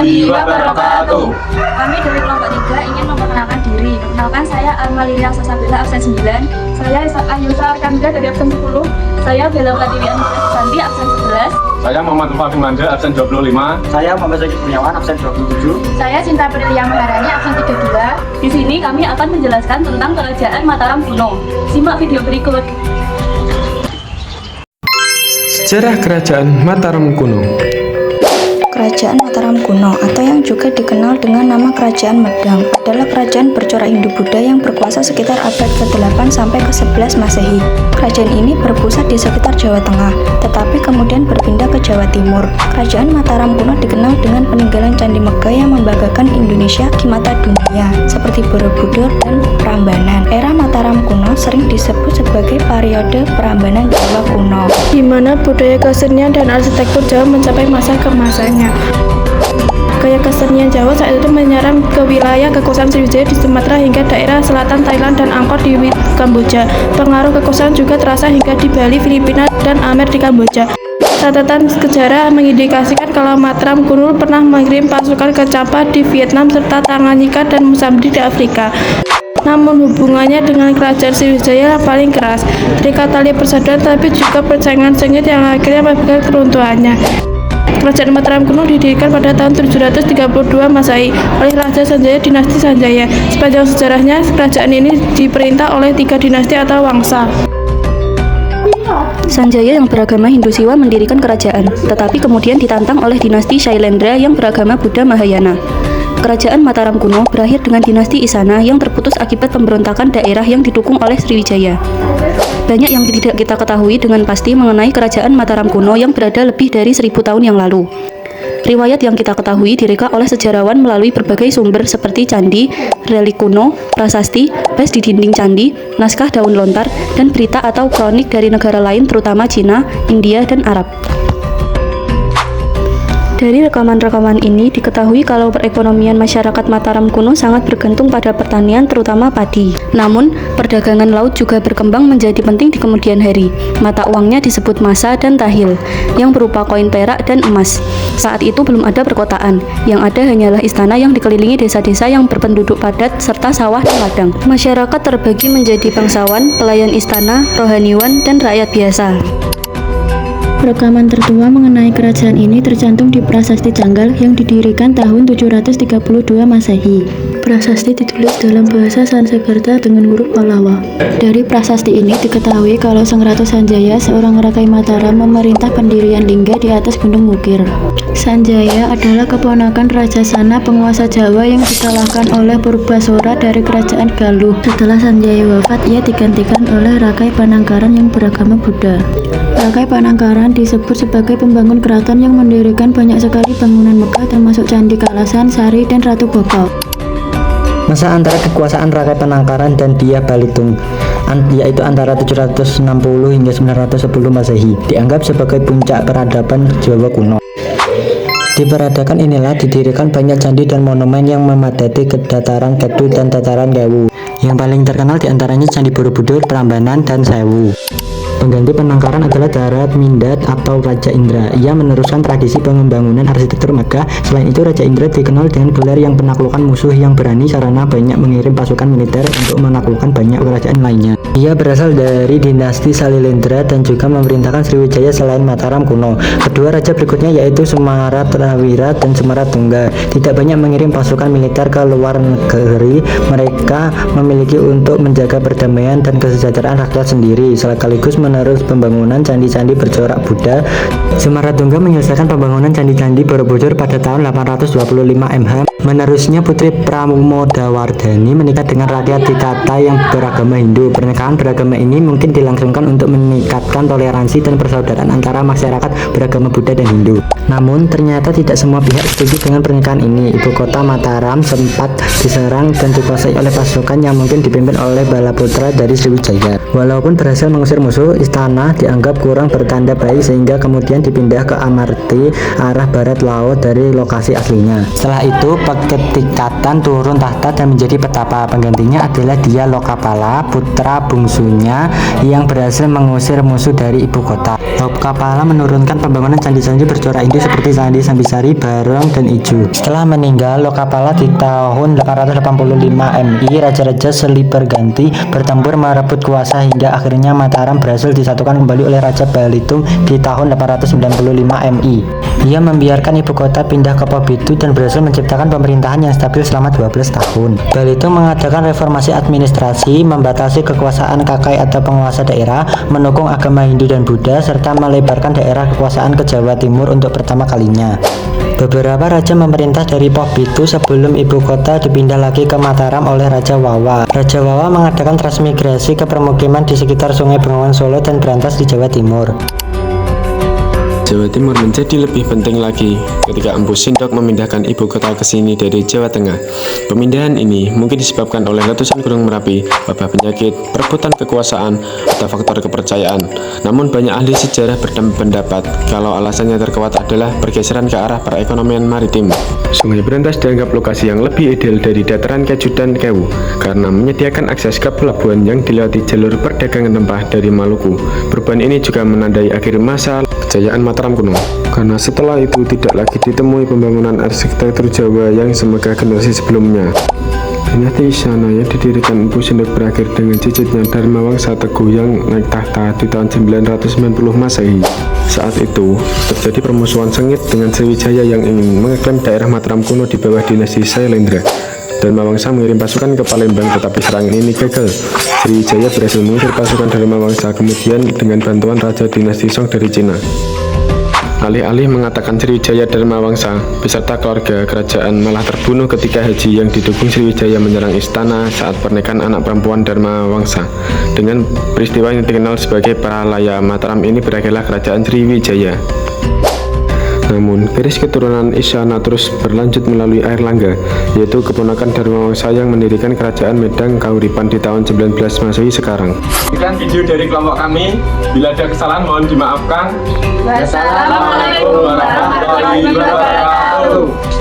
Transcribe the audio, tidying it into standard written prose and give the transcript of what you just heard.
warahmatullahi wabarakatuh. Kami dari kelompok 3 ingin memperkenalkan diri. Perkenalkan, saya Almalia Sosabila absen 9. Saya Ayusa Arkamda dari absen 10. Saya Bella Pratiwi Santi absen 11. Saya Muhammad Fahmi Manda absen 25. Saya Muhammad Zaki Kurniawan absen 27. Saya Cinta Prilia Maharani absen 32. Di sini kami akan menjelaskan tentang Kerajaan Mataram kuno. Simak video berikut. Sejarah Kerajaan Mataram kuno. Kerajaan Mataram kuno atau yang juga dikenal dengan nama Kerajaan Medang adalah kerajaan bercorak Hindu-Buddha yang berkuasa sekitar abad ke-8 sampai ke-11 Masehi. Kerajaan ini berpusat di sekitar Jawa Tengah, tetapi kemudian berpindah ke Jawa Timur. Kerajaan Mataram kuno dikenal dengan peninggalan Candi Megah yang membanggakan Indonesia di mata dunia, seperti Borobudur dan Prambanan. Era Mataram kuno sering disebut sebagai periode Prambanan Jawa kuno, di mana budaya kesenian dan arsitektur Jawa mencapai masa keemasannya. Gaya kesenian Jawa saat itu menyerang ke wilayah kekuasaan Sriwijaya di Sumatera hingga daerah selatan Thailand dan Angkor di Kamboja. Pengaruh kekuasaan juga terasa hingga di Bali, Filipina, dan Amer di Kamboja. Catatan sejarah mengindikasikan kalau Mataram kuno pernah mengirim pasukan ke Champa di Vietnam serta Tanganyika dan Mozambik di Afrika. Namun hubungannya dengan kerajaan Sriwijaya paling keras. Terikat tali persaudaraan tapi juga persaingan sengit yang akhirnya menyebabkan keruntuhannya. Kerajaan Mataram kuno didirikan pada tahun 732 Masehi oleh Raja Sanjaya dinasti Sanjaya. Sepanjang sejarahnya, kerajaan ini diperintah oleh 3 dinasti atau wangsa. Sanjaya yang beragama Hindu Siwa mendirikan kerajaan, tetapi kemudian ditantang oleh dinasti Shailendra yang beragama Buddha Mahayana. Kerajaan Mataram kuno berakhir dengan dinasti Isana yang terputus akibat pemberontakan daerah yang didukung oleh Sriwijaya. Banyak yang tidak kita ketahui dengan pasti mengenai kerajaan Mataram kuno yang berada lebih dari 1000 tahun yang lalu. Riwayat yang kita ketahui direka oleh sejarawan melalui berbagai sumber seperti candi, relik kuno, prasasti, bas di dinding candi, naskah daun lontar, dan berita atau kronik dari negara lain terutama Cina, India, dan Arab. Dari rekaman-rekaman ini diketahui kalau perekonomian masyarakat Mataram kuno sangat bergantung pada pertanian terutama padi. Namun, perdagangan laut juga berkembang menjadi penting di kemudian hari. Mata uangnya disebut masa dan tahil, yang berupa koin perak dan emas. Saat itu belum ada perkotaan, yang ada hanyalah istana yang dikelilingi desa-desa yang berpenduduk padat serta sawah dan ladang. Masyarakat terbagi menjadi bangsawan, pelayan istana, rohaniwan, dan rakyat biasa. Rekaman tertua mengenai kerajaan ini tercantum di Prasasti Janggal yang didirikan tahun 732 Masehi. Prasasti ditulis dalam bahasa Sanskerta dengan huruf Pallawa. Dari prasasti ini diketahui kalau Sang Ratu Sanjaya, seorang rakai Mataram, memerintah pendirian lingga di atas Gunung Wukir. Sanjaya adalah keponakan Raja Sana, penguasa Jawa yang dikalahkan oleh Purbasora dari kerajaan Galuh. Setelah Sanjaya wafat, ia digantikan oleh Rakai Panangkaran yang beragama Buddha. Rakai Panangkaran disebut sebagai pembangun keraton yang mendirikan banyak sekali bangunan megah termasuk Candi Kalasan, Sari, dan Ratu Boko. Masa antara kekuasaan Rakai Panangkaran dan Dia Balitung yaitu antara 760 hingga 910 Masehi dianggap sebagai puncak peradaban Jawa kuno. Di peradaban inilah didirikan banyak candi dan monumen yang memadati ke dataran Kedu dan dataran Kewu. Yang paling terkenal diantaranya Candi Borobudur, Prambanan, dan Sewu. Pengganti Panangkaran adalah Darat Mindhat atau Raja Indra. Ia meneruskan tradisi pembangunan arsitektur megah. Selain itu, Raja Indra dikenal dengan gelar yang penaklukan musuh yang berani karena banyak mengirim pasukan militer untuk menaklukkan banyak kerajaan lainnya. Ia berasal dari dinasti Salilendra dan juga memerintahkan Sriwijaya selain Mataram kuno. Kedua raja berikutnya yaitu Semaratrawira dan Semaratungga tidak banyak mengirim pasukan militer ke luar negeri. Mereka memiliki untuk menjaga perdamaian dan kesejahteraan rakyat sendiri, sekaligus menerus pembangunan candi-candi bercorak Buddha. Semaratungga menyelesaikan pembangunan candi-candi Borobudur pada tahun 825 MH. Menerusnya Putri Pramodawardhani menikah dengan rakyat Titata yang beragama Hindu. Pernikahan beragama ini mungkin dilangsungkan untuk meningkatkan toleransi dan persaudaraan antara masyarakat beragama Buddha dan Hindu. Namun ternyata tidak semua pihak setuju dengan pernikahan ini. Ibu kota Mataram sempat diserang dan dikuasai oleh pasukan yang mungkin dipimpin oleh Balaputra dari Sriwijaya. Walaupun berhasil mengusir musuh, istana dianggap kurang bertanda baik sehingga kemudian dipindah ke Amarti arah barat laut dari lokasi aslinya. Setelah itu Paketikatan turun tahta dan menjadi petapa. Penggantinya adalah Dia Lokapala, putra bungsunya yang berhasil mengusir musuh dari ibu kota. Lokapala menurunkan pembangunan candi-candi bercorak Hindu seperti Candi Sambisari, Barong, dan Ijo. Setelah meninggal Lokapala di tahun 885 MI, raja-raja silih berganti bertempur merebut kuasa hingga akhirnya Mataram berhasil disatukan kembali oleh Raja Balitung di tahun 895 MI. Ia membiarkan ibu kota pindah ke Pobitu dan berhasil menciptakan pemerintahan yang stabil selama 12 tahun. Balitung mengadakan reformasi administrasi, membatasi kekuasaan kakai atau penguasa daerah, mendukung agama Hindu dan Buddha, serta melebarkan daerah kekuasaan ke Jawa Timur untuk pertama kalinya. Beberapa raja memerintah dari Pobitu sebelum ibu kota dipindah lagi ke Mataram oleh Raja Wawa. Raja Wawa mengadakan transmigrasi ke permukiman di sekitar Sungai Bengawan Solo dan Brantas di Jawa Timur. Jawa Timur menjadi lebih penting lagi ketika Empu Sindok memindahkan ibu kota ke sini dari Jawa Tengah. Pemindahan ini mungkin disebabkan oleh letusan Gunung Merapi, wabah penyakit, perebutan kekuasaan, atau faktor kepercayaan. Namun banyak ahli sejarah berpendapat kalau alasannya terkuat adalah pergeseran ke arah perekonomian maritim. Sungai Brantas dianggap lokasi yang lebih ideal dari dataran Keju dan Kewu karena menyediakan akses ke pelabuhan yang dilewati jalur perdagangan rempah dari Maluku. Perubahan ini juga menandai akhir masa kejayaan Mataram kuno, karena setelah itu tidak lagi ditemui pembangunan arsitektur Jawa yang semegah generasi sebelumnya. Dinasti Isana yang didirikan Empu Sindok berakhir dengan cicitnya Dharma Wangsa Teguh yang naik tahta di tahun 990 Masehi. Saat itu terjadi permusuhan sengit dengan Sriwijaya yang ingin mengeklaim daerah Mataram kuno di bawah dinasti Sailendra. Dharma Wangsa mengirim pasukan ke Palembang, tetapi serangan ini gagal. Sriwijaya berhasil mengusir pasukan Dharma Wangsa kemudian dengan bantuan Raja dinasti Song dari Cina. Alih-alih mengatakan Sriwijaya Dharma Wangsa beserta keluarga kerajaan malah terbunuh ketika haji yang didukung Sriwijaya menyerang istana saat pernikahan anak perempuan Dharma Wangsa. Dengan peristiwa yang dikenal sebagai Paralaya Mataram ini berakhirlah kerajaan Sriwijaya. Namun, garis keturunan Isyana terus berlanjut melalui Airlangga, yaitu keponakan Dharma Wangsa yang mendirikan kerajaan Medang Kahuripan di tahun 19 Masehi sekarang. Sekian video dari kelompok kami. Bila ada kesalahan mohon dimaafkan. Wassalamualaikum warahmatullahi wabarakatuh.